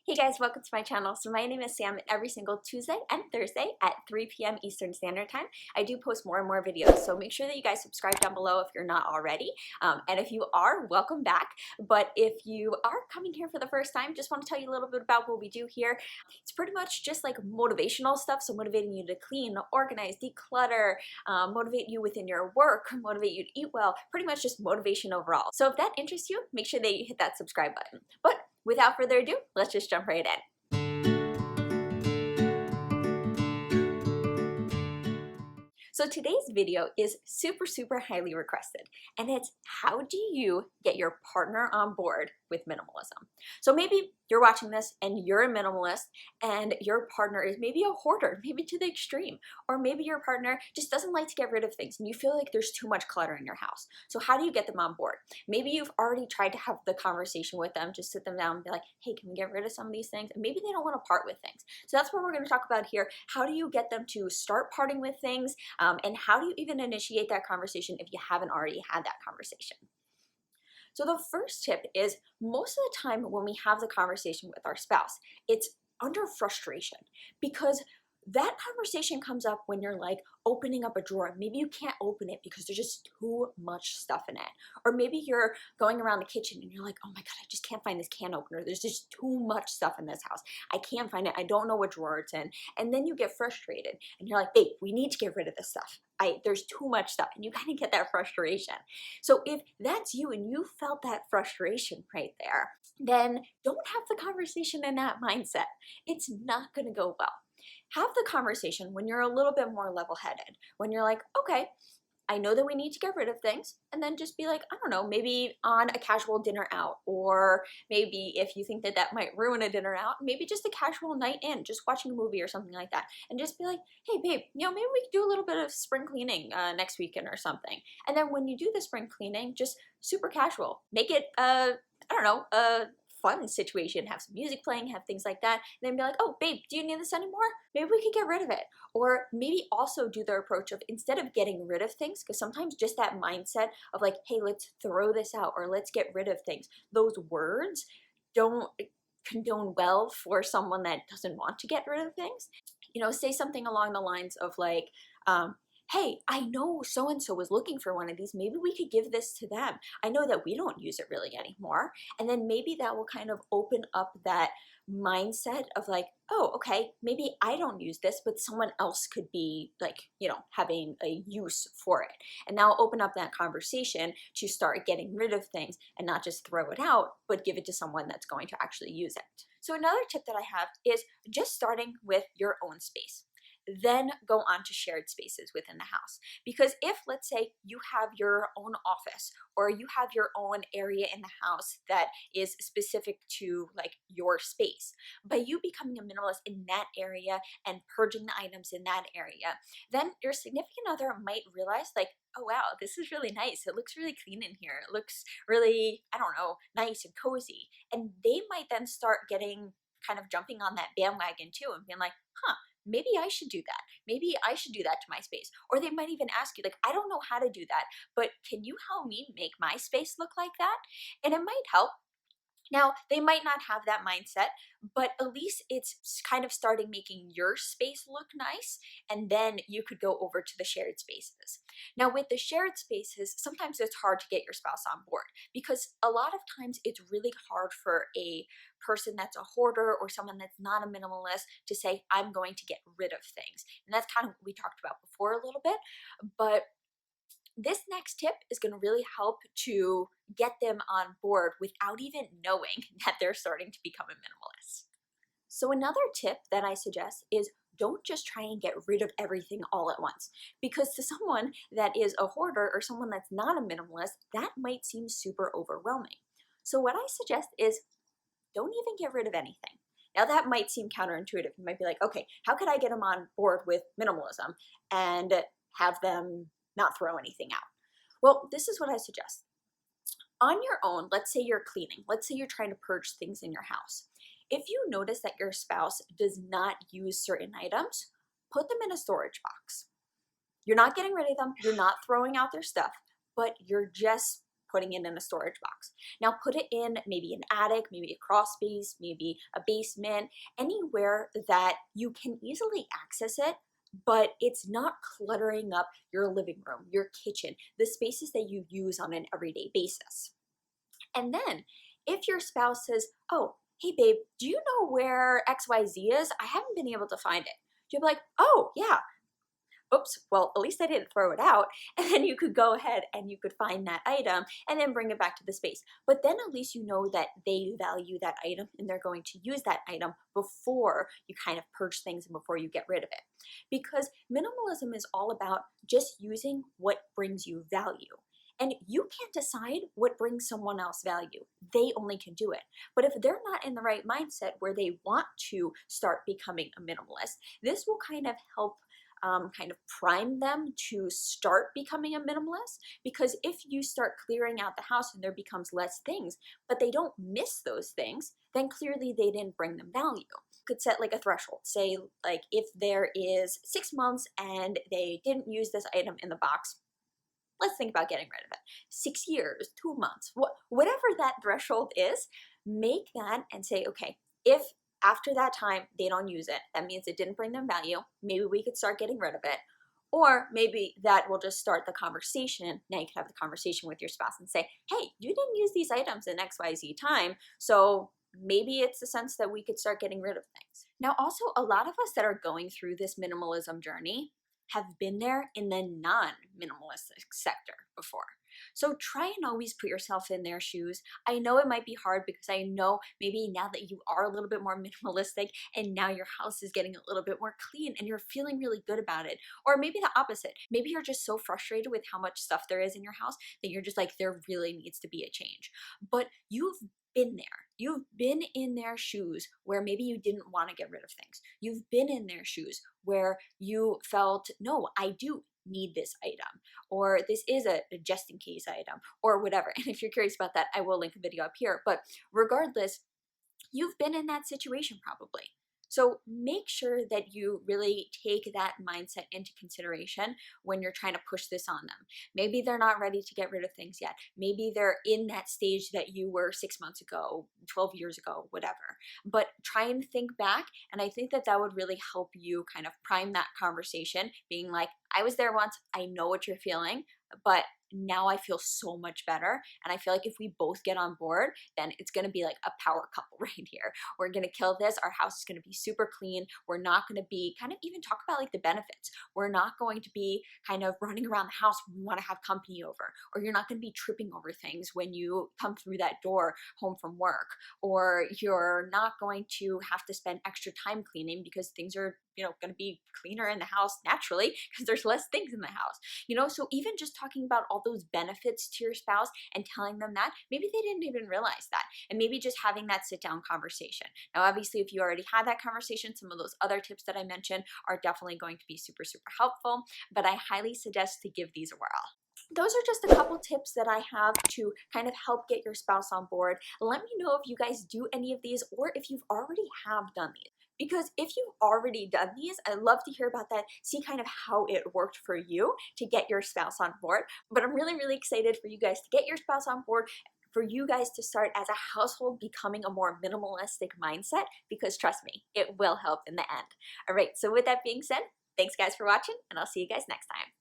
Hey guys, welcome to my channel. So my name is Sam. Every single Tuesday and Thursday at 3 p.m. Eastern Standard Time, I do post more and more videos. So make sure that you guys subscribe down below if you're not already. And if you are, welcome back. But if you are coming here for the first time, just want to tell you a little bit about what we do here. It's pretty much just like motivational stuff. So motivating you to clean, organize, declutter, motivate you within your work, motivate you to eat well, pretty much just motivation overall. So if that interests you, make sure that you hit that subscribe button. But without further ado, let's just jump right in. So today's video is super highly requested, and it's how do you get your partner on board with minimalism? So maybe you're watching this and you're a minimalist and your partner is maybe a hoarder, maybe to the extreme, or maybe your partner just doesn't like to get rid of things and you feel like there's too much clutter in your house. So how do you get them on board? Maybe you've already tried to have the conversation with them, just sit them down and be like, hey, can we get rid of some of these things? And maybe they don't want to part with things. So that's what we're going to talk about here. How do you get them to start parting with things? And how do you even initiate that conversation if you haven't already had that conversation? So the first tip is most of the time when we have the conversation with our spouse, it's under frustration because that conversation comes up when you're like opening up a drawer. Maybe you can't open it because there's just too much stuff in it. Or maybe you're going around the kitchen and you're like, oh my God, I just can't find this can opener. There's just too much stuff in this house. I can't find it. I don't know what drawer it's in. And then you get frustrated and you're like, babe, we need to get rid of this stuff. There's too much stuff, and you kind of get that frustration. So if that's you and you felt that frustration right there, then don't have the conversation in that mindset. It's not going to go well. Have the conversation when you're a little bit more level-headed, when you're like, okay, I know that we need to get rid of things, and then just be like, I don't know, maybe on a casual dinner out, or maybe if you think that that might ruin a dinner out, maybe just a casual night in, just watching a movie or something like that, and just be like, hey babe, maybe we could do a little bit of spring cleaning next weekend or something. And then when you do the spring cleaning, just super casual, make it, I don't know, fun situation, have some music playing, have things like that, and then be like, oh babe, do you need this anymore? Maybe we could get rid of it. Or maybe also do the approach of, instead of getting rid of things, because sometimes just that mindset of like, hey, let's throw this out or let's get rid of things, those words don't condone well for someone that doesn't want to get rid of things. Say something along the lines of like, hey, I know so-and-so was looking for one of these. Maybe we could give this to them. I know that we don't use it really anymore. And then maybe that will kind of open up that mindset of like, oh, okay, maybe I don't use this, but someone else could be like, having a use for it. And that will open up that conversation to start getting rid of things and not just throw it out, but give it to someone that's going to actually use it. So another tip that I have is just starting with your own space. Then go on to shared spaces within the house. Because if, let's say, you have your own office or you have your own area in the house that is specific to like your space, by you becoming a minimalist in that area and purging the items in that area, then your significant other might realize like, oh wow, this is really nice. It looks really clean in here. It looks really, I don't know, nice and cozy. And they might then start getting kind of jumping on that bandwagon too and being like, huh, maybe I should do that. Maybe I should do that to my space. Or they might even ask you like, I don't know how to do that, but can you help me make my space look like that? And it might help. Now, they might not have that mindset, but at least it's kind of starting making your space look nice, and then you could go over to the shared spaces. Now, with the shared spaces, sometimes it's hard to get your spouse on board because a lot of times it's really hard for a person that's a hoarder or someone that's not a minimalist to say, I'm going to get rid of things. And that's kind of what we talked about before a little bit, but this next tip is going to really help to get them on board without even knowing that they're starting to become a minimalist. So another tip that I suggest is don't just try and get rid of everything all at once, because to someone that is a hoarder or someone that's not a minimalist, that might seem super overwhelming. So what I suggest is don't even get rid of anything. Now that might seem counterintuitive. You might be like, okay, how could I get them on board with minimalism and have them not throw anything out? Well, this is what I suggest. On your own, let's say you're cleaning. Let's say you're trying to purge things in your house. If you notice that your spouse does not use certain items, put them in a storage box. You're not getting rid of them. You're not throwing out their stuff, but you're just putting it in a storage box. Now put it in maybe an attic, maybe a crawl space, maybe a basement, anywhere that you can easily access it, but it's not cluttering up your living room, your kitchen, the spaces that you use on an everyday basis. And then if your spouse says, oh, hey babe, do you know where XYZ is? I haven't been able to find it. You'll be like, oh yeah, oops, well, at least I didn't throw it out. And then you could go ahead and you could find that item and then bring it back to the space. But then at least you know that they value that item and they're going to use that item before you kind of purge things and before you get rid of it. Because minimalism is all about just using what brings you value. And you can't decide what brings someone else value. They only can do it. But if they're not in the right mindset where they want to start becoming a minimalist, this will kind of help kind of prime them to start becoming a minimalist. Because if you start clearing out the house and there becomes less things, but they don't miss those things, then clearly they didn't bring them value. You could set like a threshold. Say like if there is 6 months and they didn't use this item in the box, let's think about getting rid of it. 6 years, 2 months, whatever that threshold is, make that and say, okay, if after that time they don't use it, that means it didn't bring them value, maybe we could start getting rid of it. Or maybe that will just start the conversation. Now you can have the conversation with your spouse and say, hey, you didn't use these items in XYZ time, so maybe it's a sense that we could start getting rid of things. Now also, a lot of us that are going through this minimalism journey have been there in the non-minimalistic sector before. So try and always put yourself in their shoes. I know it might be hard because I know maybe now that you are a little bit more minimalistic and now your house is getting a little bit more clean and you're feeling really good about it. Or maybe the opposite. Maybe you're just so frustrated with how much stuff there is in your house that you're just like, there really needs to be a change. But you've been there. You've been in their shoes where maybe you didn't want to get rid of things. You've been in their shoes where you felt, no, I do need this item, or this is a just in case item, or whatever. And if you're curious about that, I will link a video up here. But regardless, you've been in that situation probably. So make sure that you really take that mindset into consideration when you're trying to push this on them. Maybe they're not ready to get rid of things yet. Maybe they're in that stage that you were 6 months ago, 12 years ago, whatever. But try and think back, and I think that that would really help you kind of prime that conversation, being like, I was there once, I know what you're feeling, but now I feel so much better. And I feel like if we both get on board, then it's going to be like a power couple right here. We're going to kill this. Our house is going to be super clean. We're not going to be kind of even talk about like the benefits. We're not going to be kind of running around the house when we want to have company over, or you're not going to be tripping over things when you come through that door home from work, or you're not going to have to spend extra time cleaning because things are, going to be cleaner in the house naturally because there's less things in the house, so even just talking about all those benefits to your spouse and telling them that, maybe they didn't even realize that, and maybe just having that sit down conversation. Now, obviously, if you already had that conversation, some of those other tips that I mentioned are definitely going to be super, super helpful, but I highly suggest to give these a whirl. Those are just a couple tips that I have to kind of help get your spouse on board. Let me know if you guys do any of these or if you've already have done these. Because if you've already done these, I'd love to hear about that, see kind of how it worked for you to get your spouse on board. But I'm really, really excited for you guys to get your spouse on board, for you guys to start as a household becoming a more minimalistic mindset, because trust me, it will help in the end. All right, so with that being said, thanks guys for watching, and I'll see you guys next time.